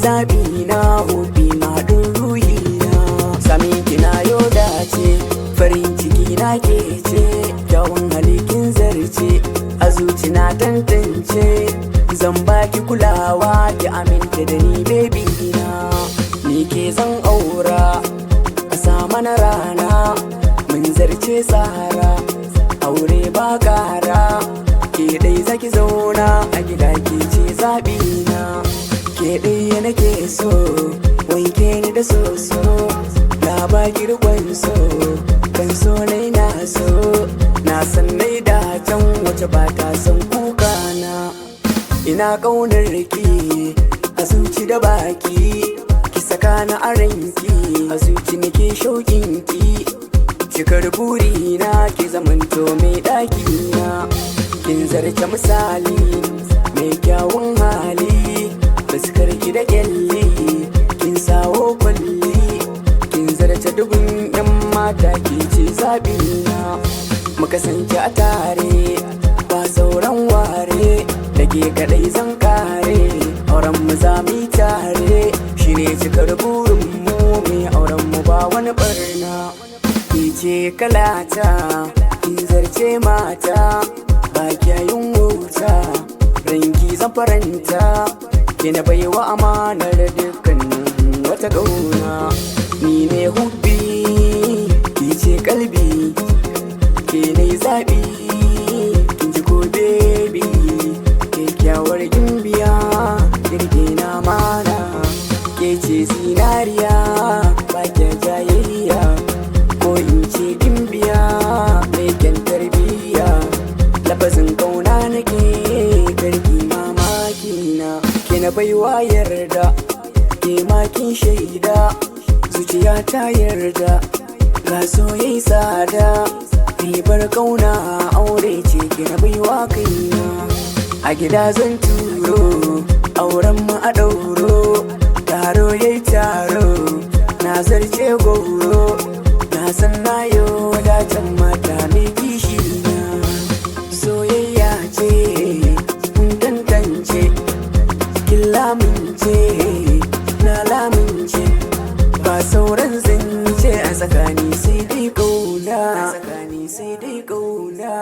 zaɓi na hobi maɗin ruhi na. Sami kina yau dace farin ciki na ke ce, kyawun halikin zarce a zuci na tantance. Zan baki kulawa ki aminta da ni baby na. Ni ke zan aura a sama na rana, mun zarce tsara aure ba kara. Ke dai zaki zauna a gida ke ce zaɓi na. Ke ɗaya nake so wanke ni da soso, na baki rikon so kan so nai na so. Na san nai da can wace ba ta son kuka na. Ina ƙaunar ki a zuci da baki, ki saka na aranki a zuci nake shauƙin ki. Cikar burina ki zamanto mai ɗaki na. Kin zarce misali mai kyawun hali, fuskar ki da kyalli kin sawo kwalli. Kin zarce dubun yan mata ke ce zaɓi na. Mu kasance a tare ba sauran ware, da ke kaɗai zan kare auren mu za mu yi tare. Shine cikar burin mu mai auren mu ba wani barna. Ki ce kalata kin zarce mata, ba kyayin wuta ranki zan faranta. Kina baiwa amanar dukkanin wata ƙauna. Ni ne hubbi ki ce kalbi, ke ne zaɓi kin ji ko baby. Kyakkyawar gimbiya kirge na mana, ke ce zinariya ba kya jayayya, ko in ce gimbiya mai kyan tarbiyya. Lafazin kauna nake karki mamaki na. Ke na baiwa yarda ke makin shaida, zuciya ta yarda ga soyayya tsada. Ribar kauna aure ce ke na baiwa kaina. A gida zan turo auren mu a ɗauro, taro yayi taro na zarce goro. Na san na yo wadatan mata mai kishi na. Soyayya ce mun tantance, kin lamince na lamince. Ba sauran zance a tsakani sai dai ƙauna, a tsakani sai dai ƙauna.